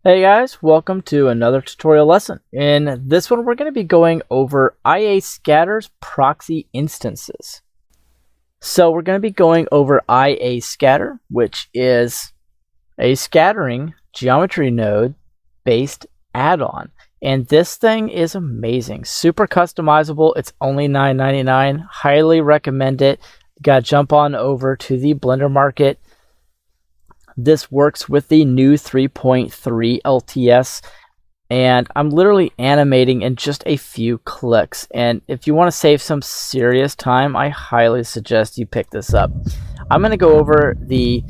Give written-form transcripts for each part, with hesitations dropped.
Hey guys, welcome to another tutorial lesson. In this one, we're going to be going over IA Scatter's proxy instances. So we're going to be going over IA Scatter, which is a scattering geometry node based add-on. And this thing is amazing, super customizable. It's only $9.99. Highly recommend it. You got to jump on over to the Blender Market. This works with the new 3.3 LTS, and I'm literally animating in just a few clicks. And if you want to save some serious time, I highly suggest you pick this up. I'm going to go over the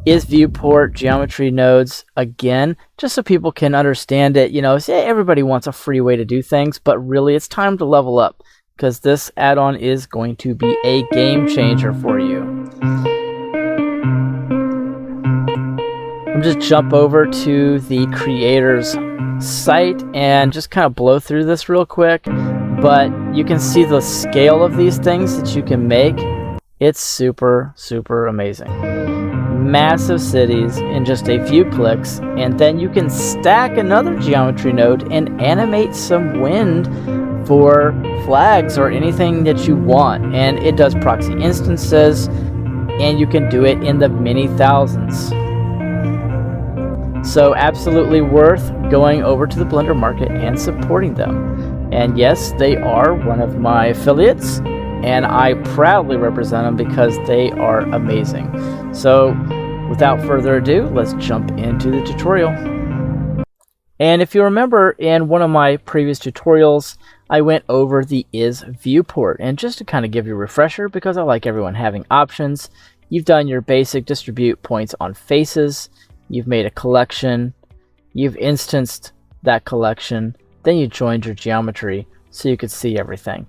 viewport geometry nodes again, just so people can understand it. You know, everybody wants a free way to do things, but really it's time to level up, because this add-on is going to be a game changer for you. I'm just jump over to the creator's site and just kind of blow through this real quick, but you can see the scale of these things that you can make. It's super amazing. Massive cities in just a few clicks, and then you can stack another geometry node and animate some wind for flags or anything that you want. And it does proxy instances, and you can do it in the many thousands. So absolutely worth going over to the Blender Market and supporting them. And yes, they are one of my affiliates, and I proudly represent them because they are amazing. So without further ado, let's jump into the tutorial. And if you remember, in one of my previous tutorials, I went over the viewport. And just to kind of give you a refresher, because I like everyone having options, you've done your basic distribute points on faces. You've made a collection, you've instanced that collection, then you joined your geometry so you could see everything.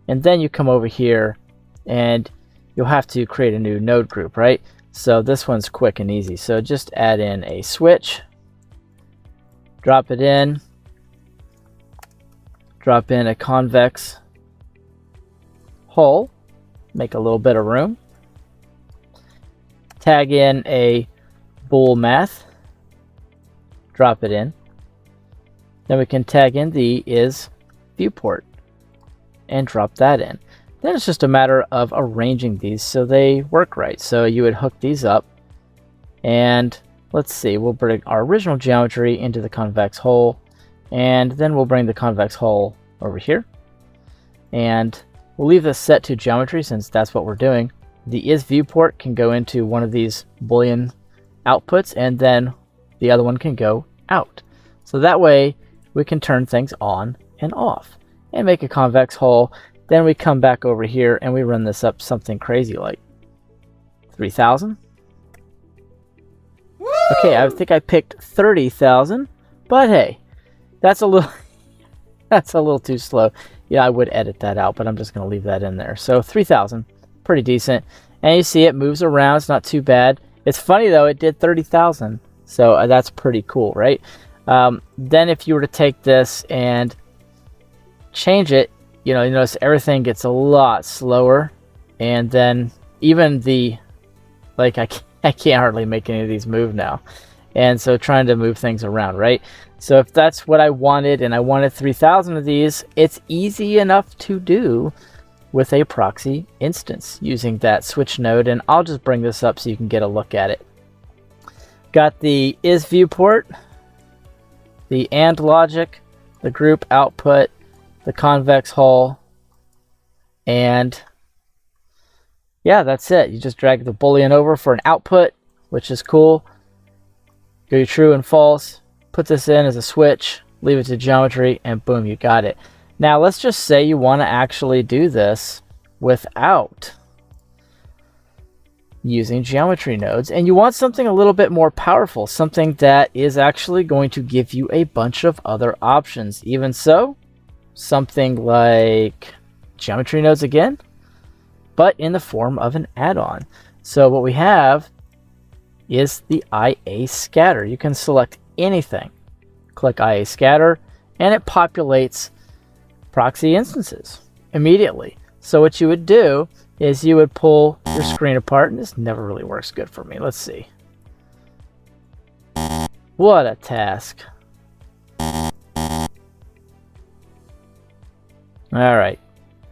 And then you come over here and you'll have to create a new node group, right? So this one's quick and easy. So just add in a switch, drop it in, drop in a convex hull, make a little bit of room, tag in a bool math, drop it in. Then we can tag in the viewport and drop that in. Then it's just a matter of arranging these so they work right. So you would hook these up, and let's see, we'll bring our original geometry into the convex hull, and then we'll bring the convex hull over here, and we'll leave this set to geometry since that's what we're doing. The viewport can go into one of these Boolean outputs, and then the other one can go out. So that way we can turn things on and off and make a convex hull. Then we come back over here and we run this up something crazy like 3,000. Okay, I think I picked 30,000, but hey, that's a little that's a little too slow. Yeah, I would edit that out, but I'm just going to leave that in there. So 3,000, pretty decent. And you see it moves around, it's not too bad. It's funny though, it did 30,000, so that's pretty cool, right? Then if you were to take this and change it, you notice everything gets a lot slower, and then even I can't hardly make any of these move now, and so trying to move things around, right? So if that's what I wanted, and I wanted 3,000 of these, it's easy enough to do with a proxy instance using that switch node. And I'll just bring this up so you can get a look at it. Got the viewport, the AND logic, the group output, the convex hull, and yeah, that's it. You just drag the Boolean over for an output, which is cool. Go true and false, put this in as a switch, leave it to geometry, and boom, you got it. Now let's just say you want to actually do this without using geometry nodes, and you want something a little bit more powerful, something that is actually going to give you a bunch of other options. Even so, something like geometry nodes again, but in the form of an add-on. So what we have is the IA Scatter. You can select anything, click IA Scatter, and it populates proxy instances immediately. So what you would do is you would pull your screen apart, and this never really works good for me. Let's see. What a task. Alright,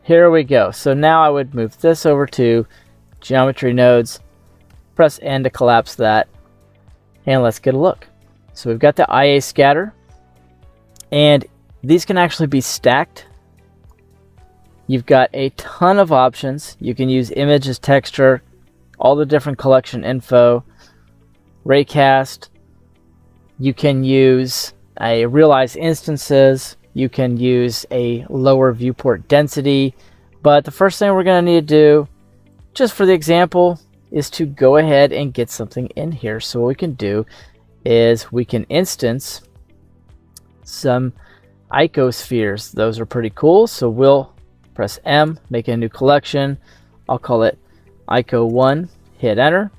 here we go. So now I would move this over to geometry nodes, press N to collapse that, and let's get a look. So we've got the IA scatter, and these can actually be stacked. You've got a ton of options. You can use image as texture, all the different collection info, raycast. You can use a realize instances. You can use a lower viewport density. But the first thing we're going to need to do, just for the example, is to go ahead and get something in here. So what we can do is we can instance some icospheres. Those are pretty cool. So we'll press M, make a new collection. I'll call it ico1, hit enter.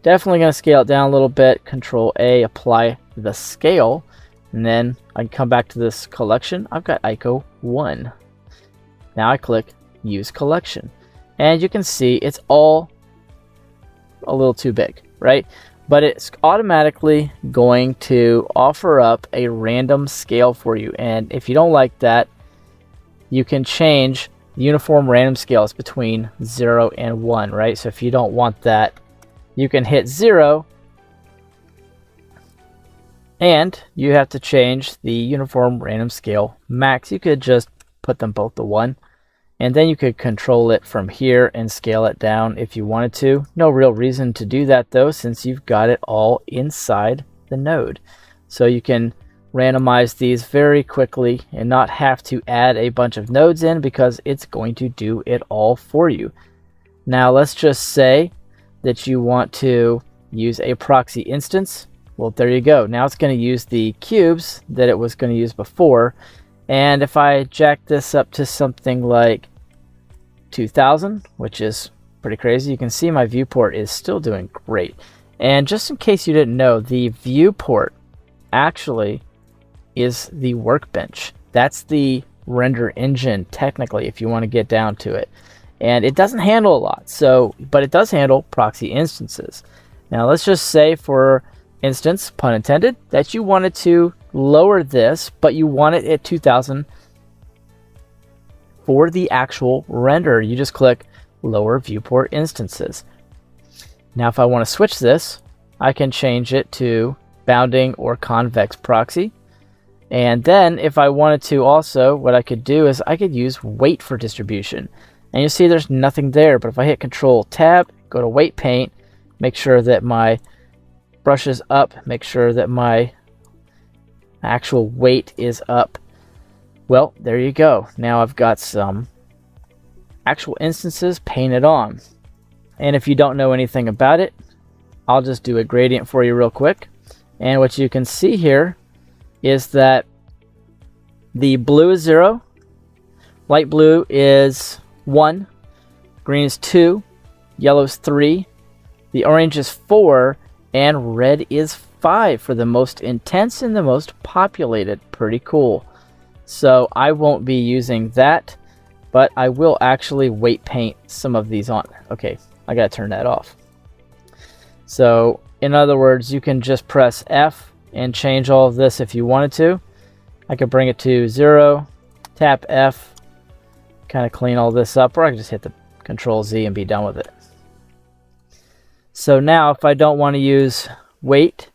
Definitely going to scale it down a little bit. Control A, apply the scale, and then I can come back to this collection. I've got ico1. Now I click use collection, and you can see it's all a little too big, right? But it's automatically going to offer up a random scale for you, and if you don't like that, you can change uniform random scales between 0 and 1, right? So if you don't want that, you can hit 0, and you have to change the uniform random scale max. You could just put them both to 1, and then you could control it from here and scale it down if you wanted to. No real reason to do that though, since you've got it all inside the node. So you can randomize these very quickly and not have to add a bunch of nodes in, because it's going to do it all for you. Now let's just say that you want to use a proxy instance. Well, there you go. Now it's going to use the cubes that it was going to use before. And if I jack this up to something like 2000, which is pretty crazy, you can see my viewport is still doing great. And just in case you didn't know, the viewport actually is the workbench. That's the render engine technically, if you want to get down to it. And it doesn't handle a lot, but it does handle proxy instances. Now let's just say, for instance, pun intended, that you wanted to lower this, but you want it at 2000 for the actual render. You just click lower viewport instances. Now if I want to switch this, I can change it to bounding or convex proxy. And then if I wanted to also, what I could do is I could use weight for distribution. And you see there's nothing there, but if I hit Control Tab, go to weight paint, make sure that my brush is up, make sure that my actual weight is up. Well, there you go. Now I've got some actual instances painted on. And if you don't know anything about it, I'll just do a gradient for you real quick. And what you can see here is that the blue is 0, light blue is 1, green is 2, yellow is 3, the orange is 4, and red is 5 for the most intense and the most populated. Pretty cool. So I won't be using that, but I will actually weight paint some of these on. Okay, I gotta turn that off. So in other words, you can just press F and change all of this if you wanted to. I could bring it to 0, tap F, kind of clean all this up, or I can just hit the Control Z and be done with it. So now if I don't want to use weight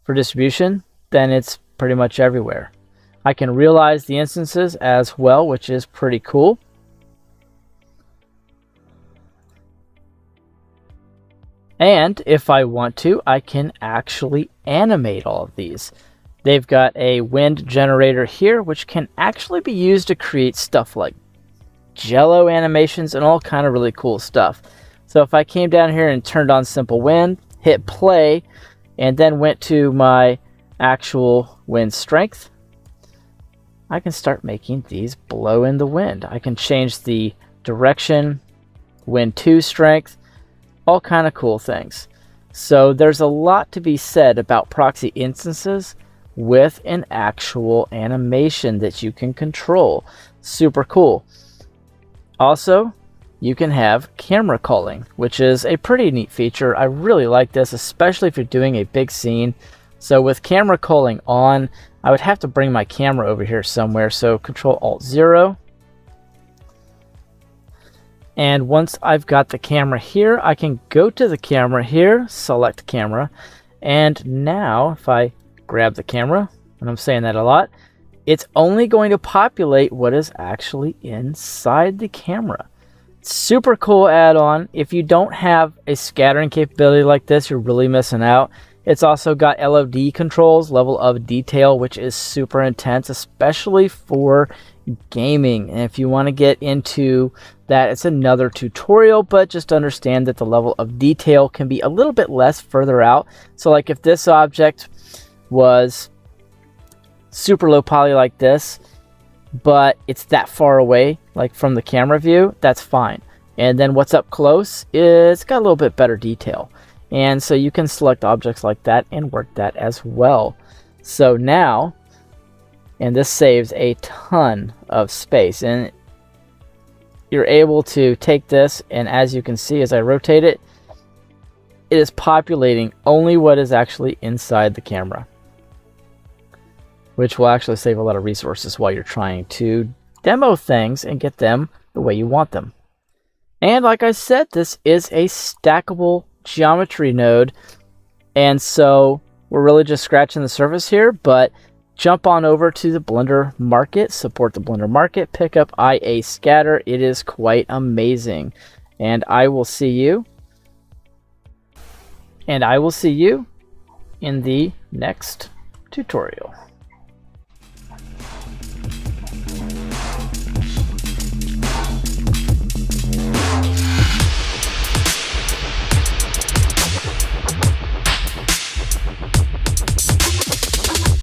for distribution, then it's pretty much everywhere. I can realize the instances as well, which is pretty cool. And if I want to, I can actually animate all of these. They've got a wind generator here, which can actually be used to create stuff like jello animations and all kind of really cool stuff. So if I came down here and turned on simple wind, hit play, and then went to my actual wind strength, I can start making these blow in the wind. I can change the direction, wind 2 strength, all kind of cool things. So there's a lot to be said about proxy instances with an actual animation that you can control. Super cool. Also, you can have camera culling, which is a pretty neat feature. I really like this, especially if you're doing a big scene So with camera culling on, I would have to bring my camera over here somewhere. So Control-Alt-0. And once I've got the camera here, I can go to the camera here, select camera. And now if I grab the camera, and I'm saying that a lot, it's only going to populate what is actually inside the camera. Super cool add-on. If you don't have a scattering capability like this, you're really missing out. It's also got LOD controls, level of detail, which is super intense, especially for gaming. And if you want to get into that, it's another tutorial, but just understand that the level of detail can be a little bit less further out. So like if this object was super low poly like this, but it's that far away, like from the camera view, that's fine. And then what's up close is got a little bit better detail. And so you can select objects like that and work that as well. So now, and this saves a ton of space, and you're able to take this, and as you can see, as I rotate it, it is populating only what is actually inside the camera, which will actually save a lot of resources while you're trying to demo things and get them the way you want them. And like I said, this is a stackable geometry node, and so we're really just scratching the surface here, but jump on over to the Blender Market, support the Blender Market, pick up IA Scatter. It is quite amazing. And I will see you in the next tutorial.